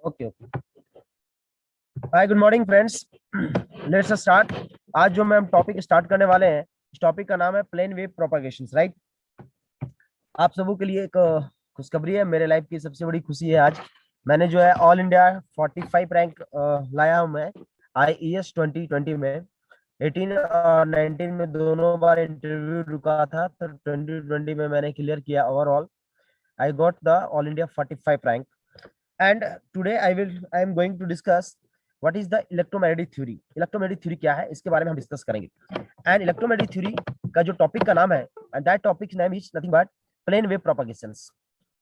Okay okay. Hi, good morning friends. Let's start. आज जो हम टॉपिक स्टार्ट करने वाले हैं, इस टॉपिक का नाम है प्लेन वेव प्रोपागेशंस, राइट। आप सबों के लिए एक खुशखबरी है। मेरे लाइफ की सबसे बड़ी खुशी है आज। मैंने जो है ऑल इंडिया 45 रैंक लाया हूं मैं IES 2020 में। 18 और 19 में दोनों बार इंटरव्यू रुका था, तो 2020 में मैंने क्लियर किया overall. I got the all India 45 rank. And today I am going to discuss what is the electromagnetic theory। Electromagnetic theory क्या है, इसके बारे में हम डिस्कस करेंगे। एंड इलेक्ट्रोमैग्नेटिक थ्योरी का जो टॉपिक का नाम है, and that topic name is nothing but plane wave propagations.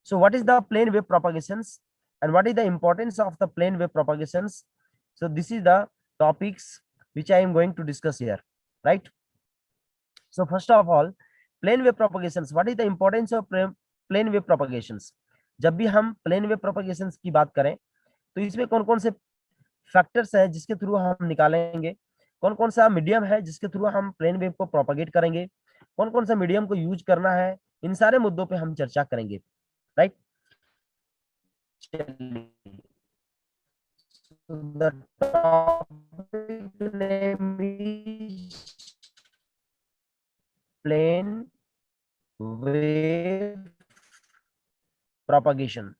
So what is the plane wave propagations and what is the importance of the plane wave propagations? So this is the topics which I am going to discuss here, right? So first of all, plane wave propagations, what is the importance of plane wave propagations? जब भी हम plane wave प्रोपगेशंस की बात करें, तो इसमें कौन कौन से फैक्टर्स हैं जिसके थ्रू हम निकालेंगे, कौन कौन सा मीडियम है जिसके थ्रू हम प्लेन वेव को प्रोपगेट करेंगे, कौन कौन सा मीडियम को यूज करना है, इन सारे मुद्दों पे हम चर्चा करेंगे, right. The topic name is plane wave propagation.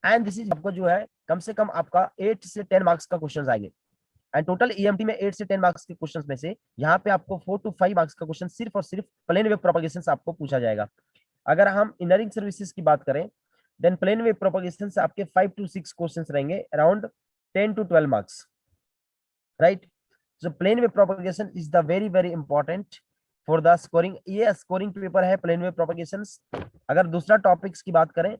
And this is आपको जो है कम से कम आपका 8 से 10 मार्क्स का क्वेश्चन आएंगे। एंड टोटल EMT में 8 से 10 मार्क्स के क्वेश्चंस में से यहाँ पे आपको 4 to 5 मार्क्स का क्वेश्चन सिर्फ और सिर्फ प्लेन वेव प्रोपगेशन से आपको पूछा जाएगा। अगर हम इंजीनियरिंग सर्विसेज की बात करें, देन प्लेन वेव प्रोपगेशन से आपके 5 to 6 क्वेश्चंस रहेंगे, around 10 to 12 marks, right. So plane wave propagation is the very very important for the scoring. ये स्कोरिंग पेपर है प्लेन वेव प्रोपगेशन। अगर दूसरा टॉपिक्स की बात करें,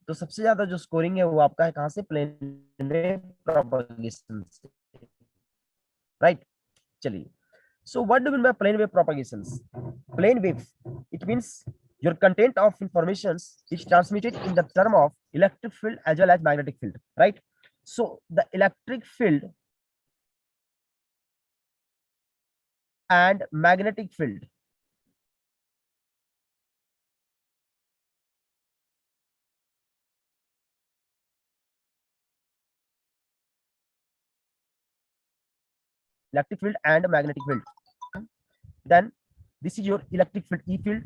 तो सबसे ज्यादा जो स्कोरिंग है वो आपका है कहाँ से, प्लेन वेव प्रोपगेशन से, राइट। चलिए, so what do you mean by plane wave propagations? Plane wave, it means your content of informations is transmitted in the term of electric field as well as magnetic field, right? So the electric field and magnetic field, electric field and magnetic field, then this is your electric field E field,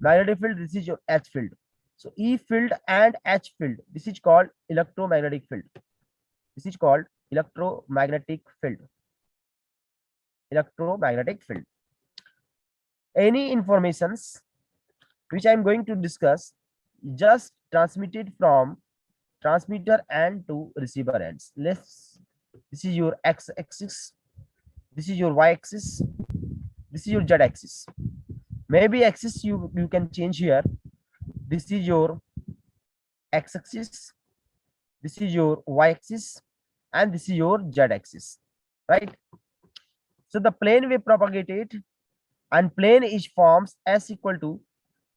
magnetic field, this is your H field. So E field and H field, this is called electromagnetic field. This is called electromagnetic field. Electromagnetic field. Any informations which I am going to discuss just transmitted from transmitter end to receiver ends. Let's, this is your X axis, this is your Y axis, this is your Z axis. Maybe axis you can change here. This is your X axis, this is your Y axis, and this is your Z axis, right? So the plane wave propagated, and plane is forms S equal to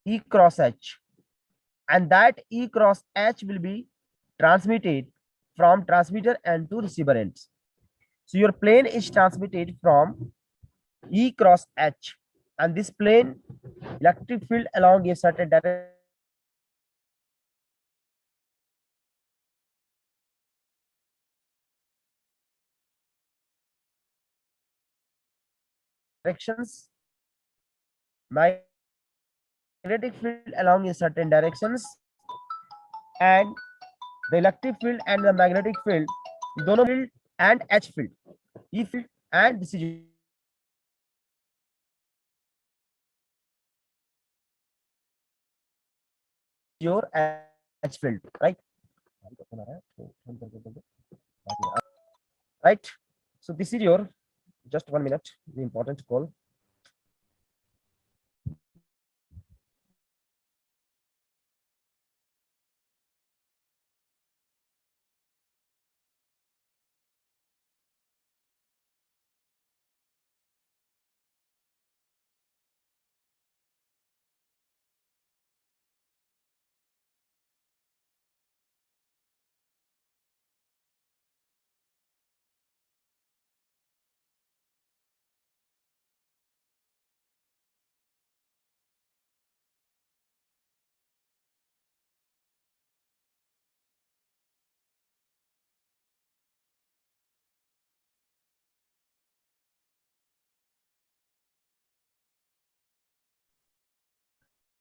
E cross H, and that E cross H will be transmitted from transmitter end to receiver ends. So your plane is transmitted from E cross H, and this plane electric field along a certain directions, magnetic field along a certain directions, and the electric field and the magnetic field, dono field and H field, E field, and this is your H field, right? Right. So this is your, just 1 minute, the important call.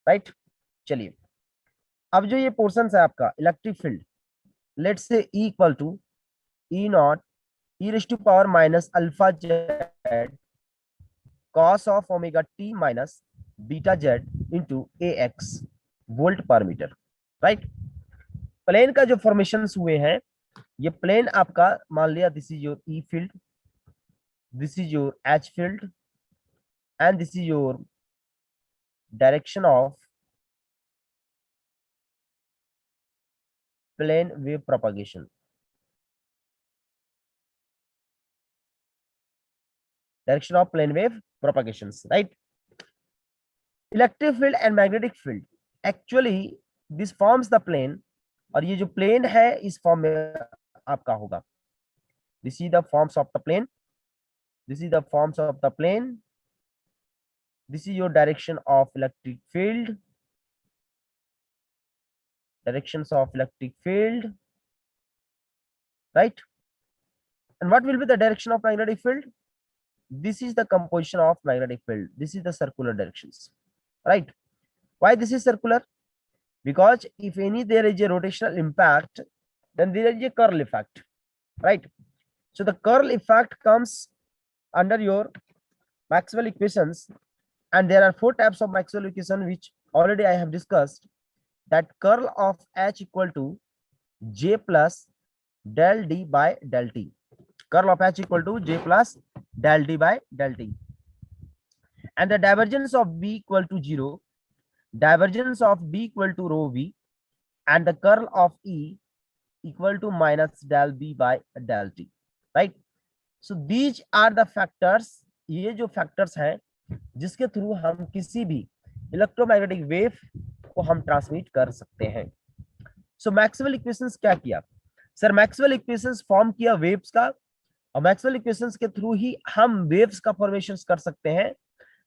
Right. चलिए, अब जो ये portion है आपका electric field, let's say E equal to E naught e raise to power minus alpha z cos of omega t minus beta z into a x volt per metre, right. Plane का जो formation हुए हैं, ये plane आपका मान लिया this is your E field, this is your H field and this is your direction of plane wave propagation, direction of plane wave propagations, right. Electric field and magnetic field, actually this forms the plane, और ये जो plane है इस form में आपका होगा, this is the forms of the plane, this is the forms of the plane, this is your direction of electric field, directions of electric field, right. And what will be the direction of magnetic field? This is the composition of magnetic field, this is the circular directions, right. Why this is circular? Because if any there is a rotational impact, then there is a curl effect, right. So the curl effect comes under your Maxwell equations, and there are four types of Maxwell equation which already I have discussed, that curl of H equal to J plus del D by del T, curl of H equal to J plus del D by del T, and the divergence of B equal to 0, divergence of B equal to rho V, and the curl of E equal to minus del B by del T, right. So these are the factors, ये जो factors हैं जिसके through हम किसी भी electromagnetic wave को हम transmit कर सकते हैं। सो मैक्सवेल इक्वेशंस क्या किया सर? मैक्सवेल इक्वेशंस फॉर्म किया वेव्स का, और मैक्सवेल इक्वेशंस के थ्रू ही हम वेव्स का फॉर्मेशन कर सकते हैं।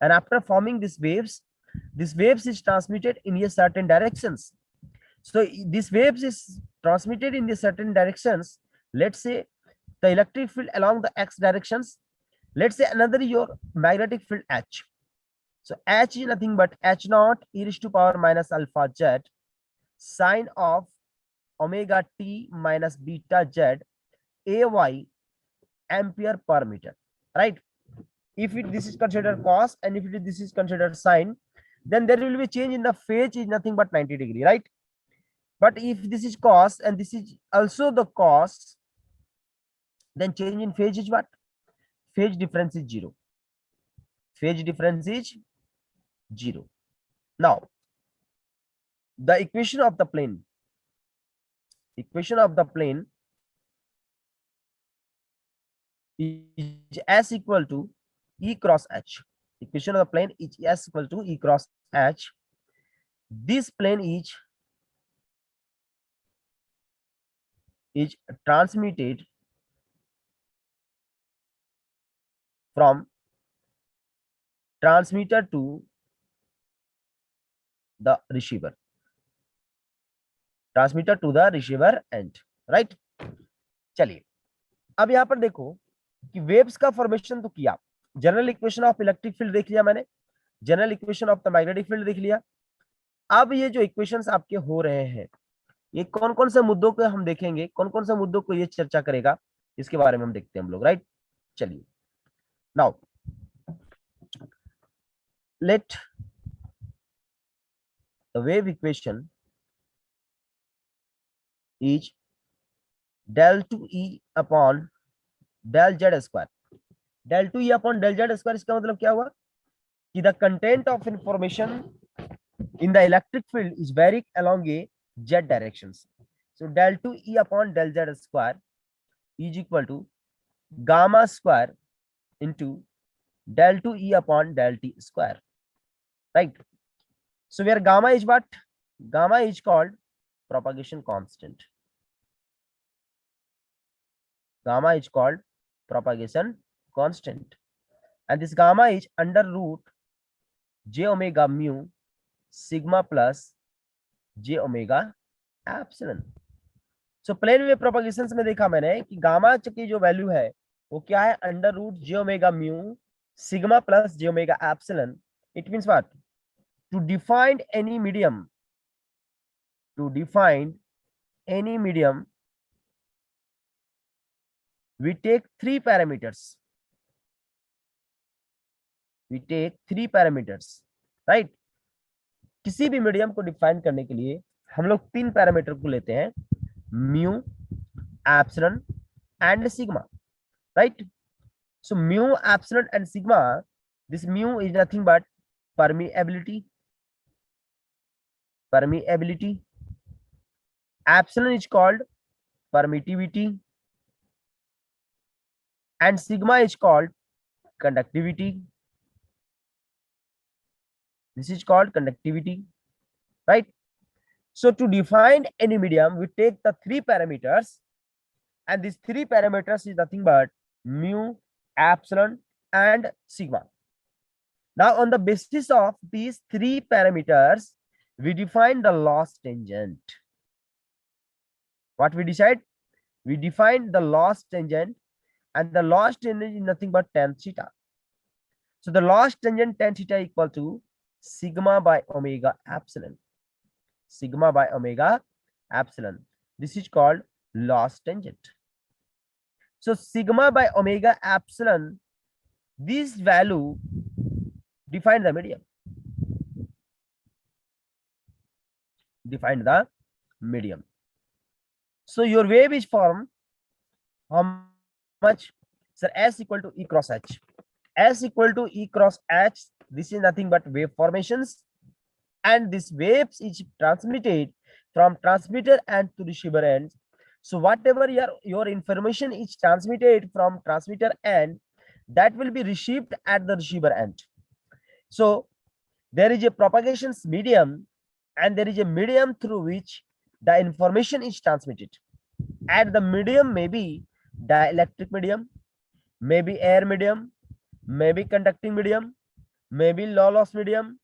And after forming this waves is transmitted in ये certain directions. So this waves is transmitted in the certain directions, let's say the electric field along the x directions, let's say another your magnetic field H. So H is nothing but H naught e raised to power minus alpha z sine of omega t minus beta z ay ampere per meter, right. If this is considered cos and if this is considered sine, then there will be change in the phase is nothing but 90 degree, right. But if this is cos and this is also the cos, then change in phase is what? Phase difference is 0. Phase difference is 0. Now, the equation of the plane is S equal to E cross H. Equation of the plane is S equal to E cross H. This plane is transmitted from transmitter to the receiver, transmitter to the receiver end, right. चलिए, अब यहां पर देखो कि waves का formation तो किया, general equation of electric field देख लिया मैंने, general equation of the magnetic field देख लिया। अब ये जो इक्वेशंस आपके हो रहे हैं, ये कौन कौन से मुद्दों को हम देखेंगे, कौन कौन से मुद्दों को ये चर्चा करेगा, इसके बारे में हम देखते हैं हम लोग, राइट। चलिए, now let the wave equation is del 2E upon del z square, del 2E upon del z square, इसका मतलब क्या हुआ कि the content of information in the electric field is varying along a z directions. So del 2E upon del z square is equal to gamma square into del 2E upon del t square, right. So where gamma is what? Gamma is called propagation constant. Gamma is called propagation constant, and this gamma is under root j omega mu sigma plus j omega epsilon. So plane wave propagation में देखा मैंने कि gamma की जो value है वो क्या है, under root j omega mu sigma plus j omega epsilon. It means what? to define any medium, we take three parameters. Right? किसी भी मीडियम को डिफाइन करने के लिए हम लोग तीन पैरामीटर को लेते हैं, mu, epsilon and sigma, right? So mu, epsilon and sigma, this mu is nothing but permeability, epsilon is called permittivity, and sigma is called conductivity. This is called conductivity, right? So to define any medium, we take the three parameters, and these three parameters is nothing but mu, epsilon and sigma. Now on the basis of these three parameters, we define the loss tangent. What we decide? We define the loss tangent, and the loss tangent is nothing but tan theta. So the loss tangent tan theta equal to sigma by omega epsilon. Sigma by omega epsilon. This is called loss tangent. So sigma by omega epsilon, this value define the medium. Define the medium. So your wave is formed how much? Sir, S equal to E cross H. S equal to E cross H. This is nothing but wave formations, and this waves is transmitted from transmitter end to receiver end. So whatever your information is transmitted from transmitter end, that will be received at the receiver end. So there is a propagation medium, and there is a medium through which the information is transmitted. And the medium may be dielectric medium, maybe air medium, maybe conducting medium, maybe low loss medium,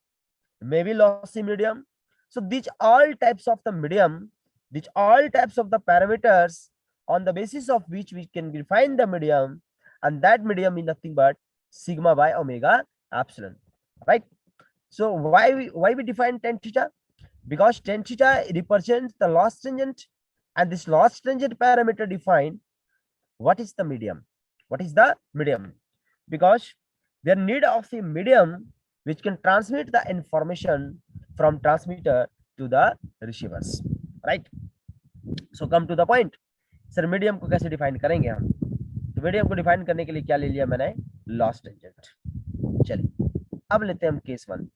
maybe lossy medium. So these all types of the medium, these all types of the parameters on the basis of which we can define the medium, and that medium is nothing but sigma by omega epsilon, right? So why we define tan theta? Because tan theta represents the loss tangent, and this loss tangent parameter define what is the medium. What is the medium? Because there need of a medium which can transmit the information from transmitter to the receivers, right? So come to the point. Sir medium को कैसे define करेंगे हम? तो medium को define करने के लिए क्या ले लिया मैंने? Loss tangent. चलिए अब लेते हैं हम case 1.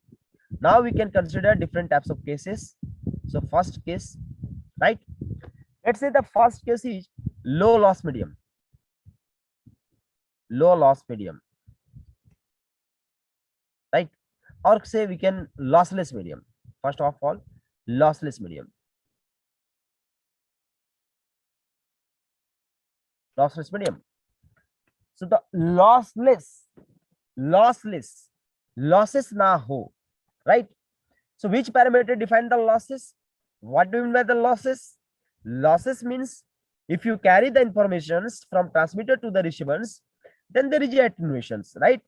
Now we can consider different types of cases. So first case, right? Let's say the first case is low loss medium. Low loss medium, right? Or say we can lossless medium. First of all, lossless medium. Lossless medium. So the lossless, losses na ho, right? So which parameter define the losses? What do you mean by the losses? Losses means if you carry the informations from transmitter to the receivers, then there is attenuations, right?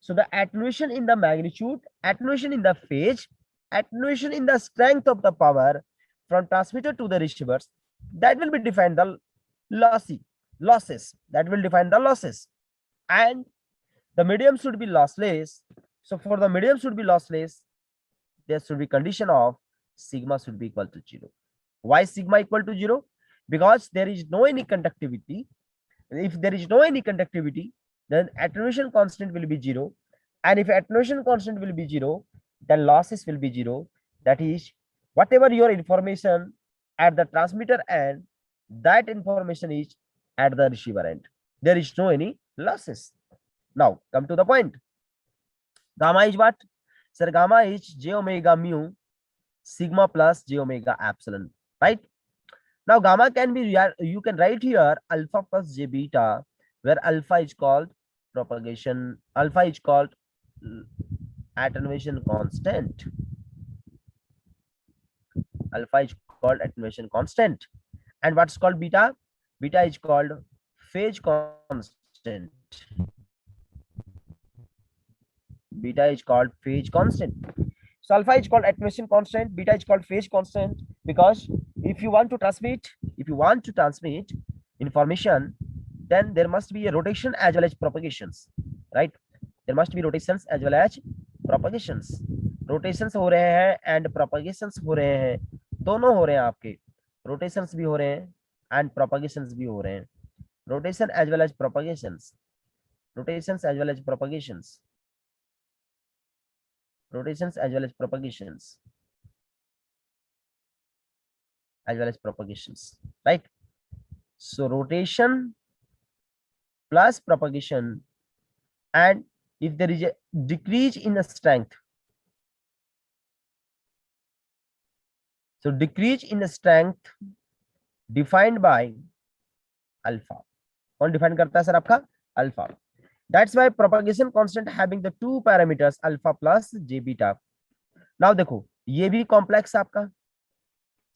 So the attenuation in the magnitude, attenuation in the phase, attenuation in the strength of the power from transmitter to the receivers, that will be defined the losses. That will define the losses. And the medium should be lossless. So for the medium should be lossless, there should be condition of sigma should be equal to 0. Why sigma equal to 0? Because there is no any conductivity. If there is no any conductivity, then attenuation constant will be 0. And if attenuation constant will be 0, then losses will be 0. That is, whatever your information at the transmitter end, that information is at the receiver end. There is no any losses. Now come to the point. Gamma is what? Sir, gamma is j omega mu sigma plus j omega epsilon, right? Now gamma can be, you can write here alpha plus j beta, where alpha is called propagation, alpha is called attenuation constant. Alpha is called attenuation constant. And what's called beta? Beta is called phase constant. Beta is called phase constant. So alpha is called attenuation constant, beta is called phase constant, because if you want to transmit information, then there must be a rotation as well as propagations, right? There must be rotations as well as propagations. Rotations हो रहे हैं and propagations हो रहे हैं, दोनों हो रहे हैं आपके, rotations भी हो रहे हैं and propagations भी हो रहे हैं. Rotation as well as propagations, rotations as well as propagations, rotations as well as propagations, as well as propagations, right? So rotation plus propagation, and if there is a decrease in the strength, so decrease in the strength defined by alpha. कौन define करता है sir? आपका alpha. That's why propagation constant having the two parameters alpha plus j beta. Now देखो, ये भी complex है आपका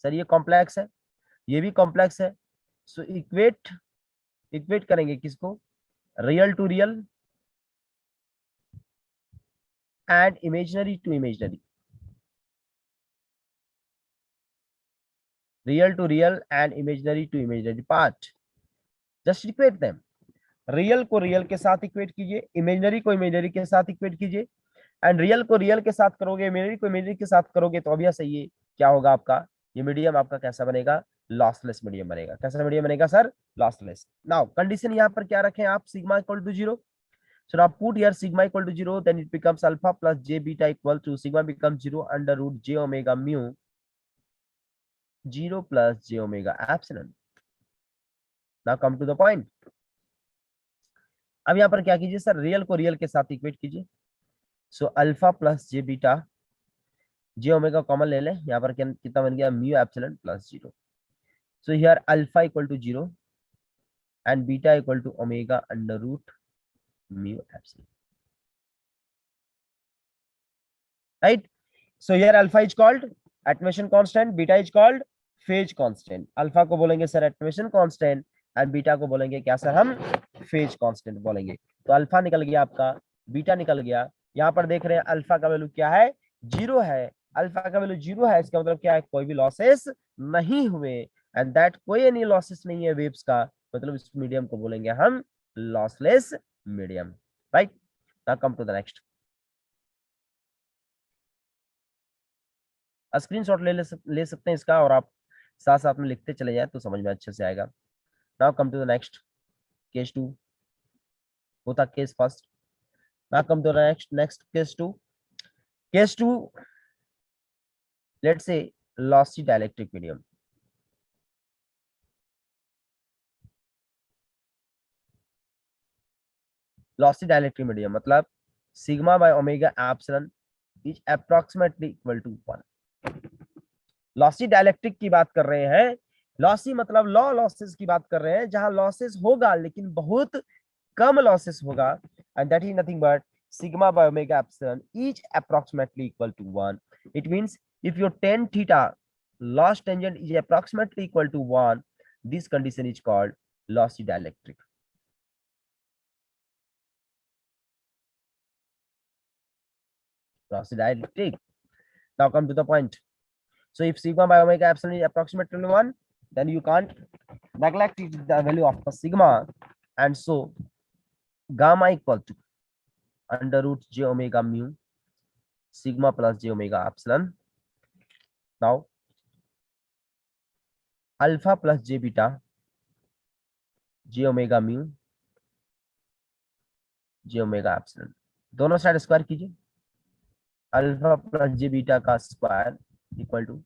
sir, ये कॉम्प्लेक्स है, ये भी कॉम्प्लेक्स है. सो इक्वेट करेंगे किसको? Real to real and imaginary to imaginary, real to real and imaginary to imaginary part. Just equate them. Real को रियल के साथ इक्वेट कीजिए, इमेजिनरी को इमेजिनरी के साथ इक्वेट कीजिए, एंड रियल को रियल के साथ करोगे, इमेजिनरी को इमेजिनरी के साथ करोगे, तो ऑब्वियस है ये क्या होगा आपका, ये मीडियम आपका कैसा बनेगा? लॉसलेस मीडियम बनेगा. कैसा मीडियम बनेगा सर? लॉसलेस. नाउ कंडीशन यहाँ पर क्या रखें आप? Sigma equal to 0. So now put here sigma equal to 0, then it becomes alpha plus j beta equal to sigma becomes 0 under root j omega mu 0 plus j omega epsilon. Now come to the point. अब यहाँ पर क्या कीजिए sir? Real को real के साथ equate कीजिए. So alpha plus j beta, j omega common ले लें, यहाँ पर कितना बन गया? Mu epsilon plus 0. So here alpha equal to 0 and beta equal to omega under root mu epsilon. Right? So here alpha is called attenuation constant, beta is called phase constant. Alpha को बोलेंगे sir attenuation constant and beta को बोलेंगे क्या sir? हम phase constant बोलेंगे. तो alpha निकल गया आपका, बीटा निकल गया. यहाँ पर देख रहे हैं अल्फा का वैल्यू क्या है? 0 है. अल्फा का वैल्यू 0 है, इसका मतलब क्या है? कोई भी लॉसेस नहीं हुए, एंड दैट कोई एनी लॉसेस नहीं है वेव्स का, मतलब इस मीडियम को बोलेंगे हम lossless medium. Right? Now come to the next. Screenshot ले सकते हैं इसका, और आप साथ साथ में लिखते चले जाए तो समझ में अच्छे से आएगा. Now come to the next. Case 2 होता case first. Now come to the next case 2. Case 2, let's say lossy dielectric medium. Lossy dielectric medium मतलब sigma by omega epsilon is approximately equal to 1. Lossy dielectric की बात कर रहे हैं. Lossy मतलब law losses की बात कर रहे हैं, जहां लॉसेस होगा लेकिन बहुत कम लॉसेस होगा, and that is nothing but sigma by omega epsilon each approximately equal to 1. It means if your tan theta loss tangent is approximately equal to 1, this condition is called lossy dielectric. Lossy dielectric. Now come to the point. So if sigma by omega epsilon is approximately 1, then you can't neglect the value of the sigma, and so gamma equal to under root j omega mu sigma plus j omega epsilon. Now alpha plus j beta j omega mu j omega epsilon, दोनों side square कीजिए. Alpha plus j beta का square equal to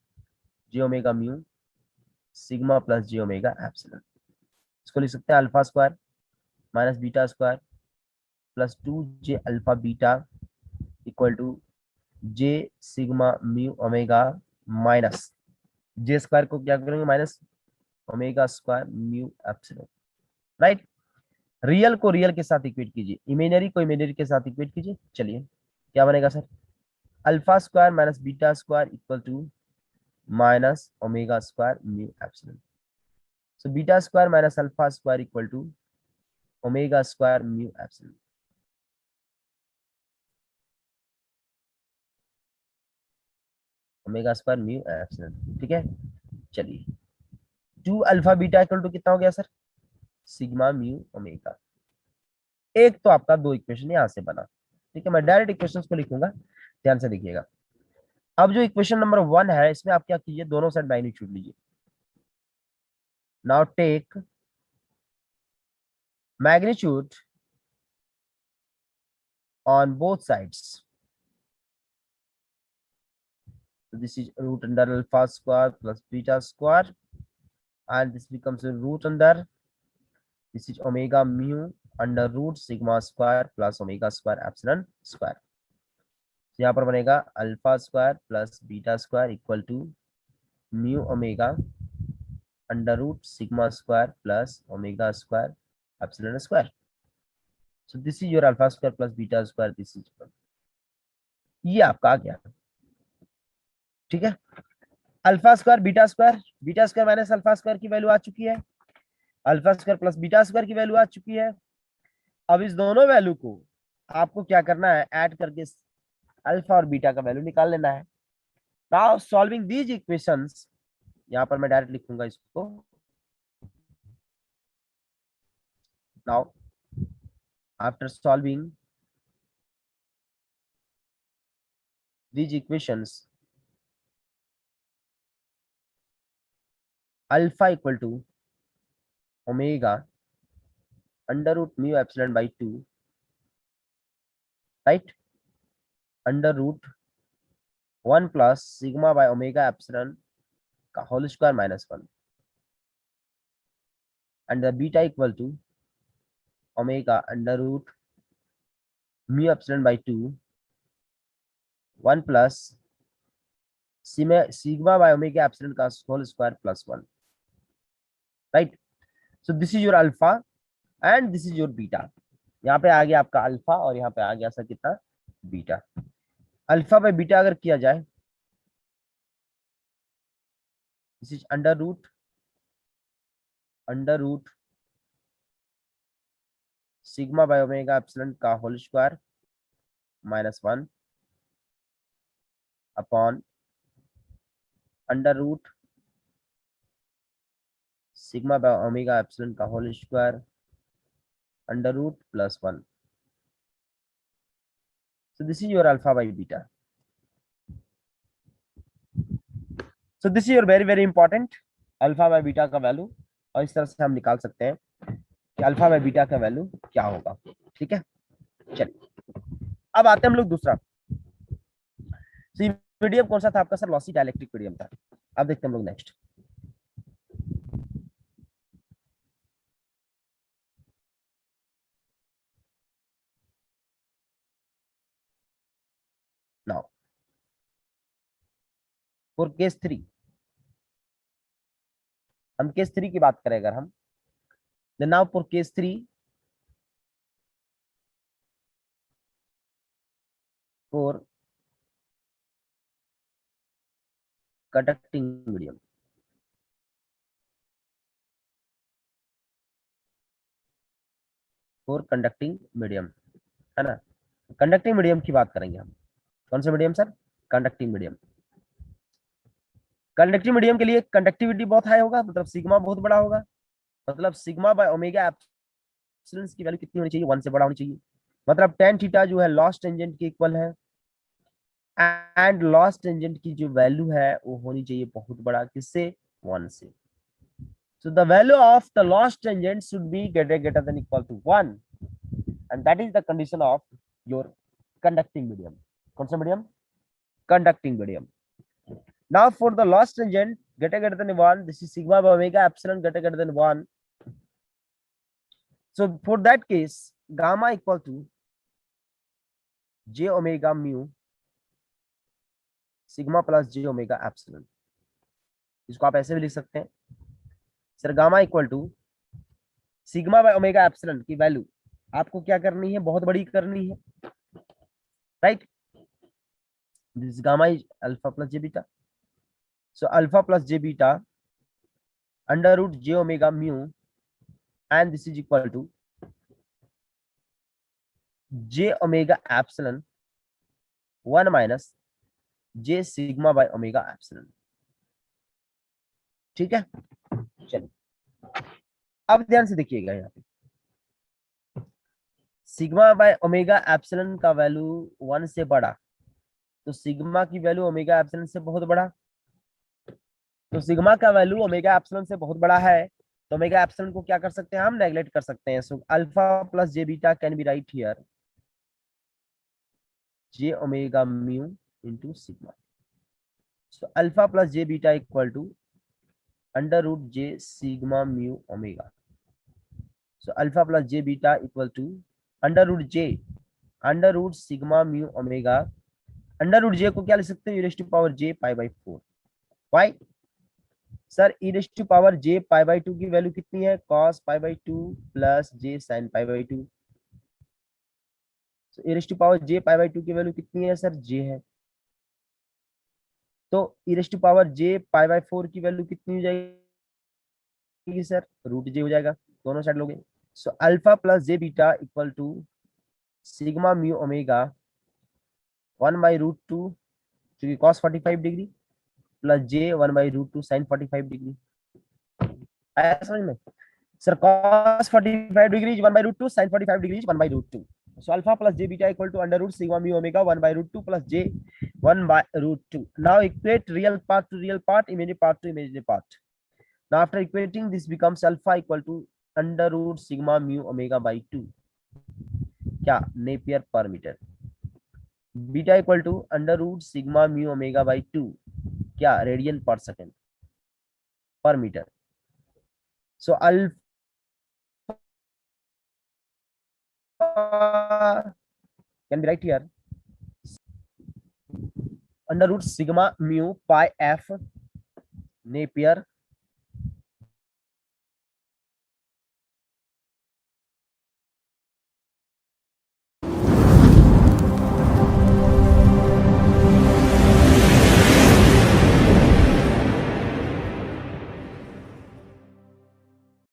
j omega mu sigma plus j omega epsilon. इसको लिख सकते हैं alpha square minus beta square plus 2j alpha beta equal to j sigma mu omega minus j square को क्या करेंगे? Minus omega square mu epsilon. Right? Real को real के साथ इक्वेट कीजिए, इमेजिनरी को इमेजिनरी के साथ इक्वेट कीजिए. चलिए क्या बनेगा sir? Alpha square minus beta square equal to minus omega square mu epsilon. So beta square minus alpha square equal to omega square mu epsilon. Omega square mu epsilon, ठीक है। चलिए 2 alpha beta equal to कितना हो गया sir, sigma mu omega. एक तो आपका दो इक्वेशन यहां से बना, ठीक है। मैं डायरेक्ट इक्वेशंस को लिखूंगा, ध्यान से देखिएगा। अब जो इक्वेशन नंबर 1 है इसमें आप क्या कीजिए, दोनों साइड मैग्नीट्यूड लीजिए। Now take magnitude on both sides. So this is root under alpha square plus beta square, and this becomes a root under, this is omega mu under root sigma square plus omega square epsilon square. तो यहाँ पर बनेगा alpha square plus beta square equal to mu omega under root sigma square plus omega square epsilon square. So this is your alpha square plus beta square, this is, ये आपका आ गया, ठीक है। Alpha square beta square minus alpha square की value आ चुकी है, alpha square plus beta square की वैल्यू आ चुकी है। अब इस दोनों वैल्यू को आपको क्या करना है, ऐड करके अल्फा और बीटा का वैल्यू निकाल लेना है। नाउ सॉल्विंग दीज इक्वेशंस, यहां पर मैं डायरेक्ट लिखूंगा इसको। Now after solving these equations, alpha equal to omega under root mu epsilon by 2, right, under root 1 plus sigma by omega epsilon का whole square minus 1, and the beta equal to omega under root mu epsilon by 2 1 plus sigma by omega epsilon का whole square plus 1, right? So this is your alpha and this is your beta. यहाँ पे आ गया आपका alpha और यहाँ पे आ गया sir कितना, बीटा। अल्फा बाय बीटा अगर किया जाए, this is under root sigma by omega epsilon का whole square minus 1 upon under root sigma by omega epsilon का whole square under root plus 1. So this is your alpha by beta. So this is your very important alpha by beta का value, और इस तरह से हम निकाल सकते हैं कि अल्फा बाय बीटा का वैल्यू क्या होगा, ठीक है। चलिए अब आते हैं हम लोग दूसरा, मीडियम कौन सा था आपका सर, लॉसी डाइलेक्ट्रिक मीडियम था। अब देखते हैं हम लोग नेक्स्ट। नाउ फॉर केस 3, हम केस 3 की बात करें अगर हम, now for case 3 for conducting medium, for conducting medium, है ना। कंडक्टिंग मीडियम की बात करेंगे हम, कौन सा medium sir, conducting medium. Conductive medium के लिए कंडक्टिविटी बहुत हाई होगा, मतलब सिग्मा बहुत बड़ा होगा, मतलब सिग्मा बाय ओमेगा एप्सिलॉन की वैल्यू कितनी होनी चाहिए, 1 से बड़ा होनी चाहिए। मतलब tan थीटा जो है लॉस टेंजेंट के इक्वल है, एंड लॉस टेंजेंट की जो वैल्यू है वो होनी चाहिए बहुत बड़ा, किससे, 1 से। So the value of the loss tangent should be greater than equal to 1, and that is the condition of your conducting medium. कौन सा medium, conducting medium. Now for the loss tangent greater than 1, this is sigma by omega epsilon greater than 1. So for that case gamma equal to j omega mu sigma plus j omega epsilon. इसको आप ऐसे भी लिख सकते हैं sir, gamma equal to sigma by omega epsilon की value आपको क्या करनी है, बहुत बड़ी करनी है, right. This gamma is alpha plus j beta, so alpha plus j beta under root j omega mu, and this is equal to j omega epsilon 1 minus j sigma by omega epsilon. ठीक है, चलिए अब ध्यान से देखिएगा, यहाँ पे sigma by omega epsilon का वैल्यू 1 से बड़ा, तो सिग्मा की वैल्यू ओमेगा एप्सिलॉन से बहुत बड़ा, तो सिग्मा का वैल्यू ओमेगा एप्सिलॉन से बहुत बड़ा है, तो ओमेगा एप्सिलॉन को क्या कर सकते हैं, हम नेग्लेक्ट कर सकते हैं। So alpha plus j beta can be right here j omega mu into sigma. So alpha plus j beta equal to under root j sigma mu omega. So alpha plus j beta equal to under root sigma mu omega. Under root j को क्या लिख सकते हैं, e raise to power j pi by 4। Why sir, e raise to power j pi by 2 की value कितनी है, cos pi by 2 plus j sine pi by 2। तो e raise to power j pi by 2 की value कितनी है sir, जे है। तो e raise to power j pi by 4 की वैल्यू कितनी हो जाएगी सर, रूट जे हो जाएगा, दोनों साइड लोगे। So alpha plus j beta equal to sigma mu omega 1/√2, क्योंकि cos 45 degree plus j 1/√2 sine 45 degree. आया समझ में sir, cos 45 degree 1/√2 sine 45 degree 1/√2। So alpha plus j beta equal to under root sigma mu omega 1/√2 plus j 1/√2. Now equate real part to real part, imaginary part to imaginary part. Now after equating, this becomes alpha equal to under root sigma mu omega by 2, क्या neper per metre. Beta equal to under root sigma mu omega by 2, क्या radian per second per metre. So alpha can be right here under root sigma mu pi f Napier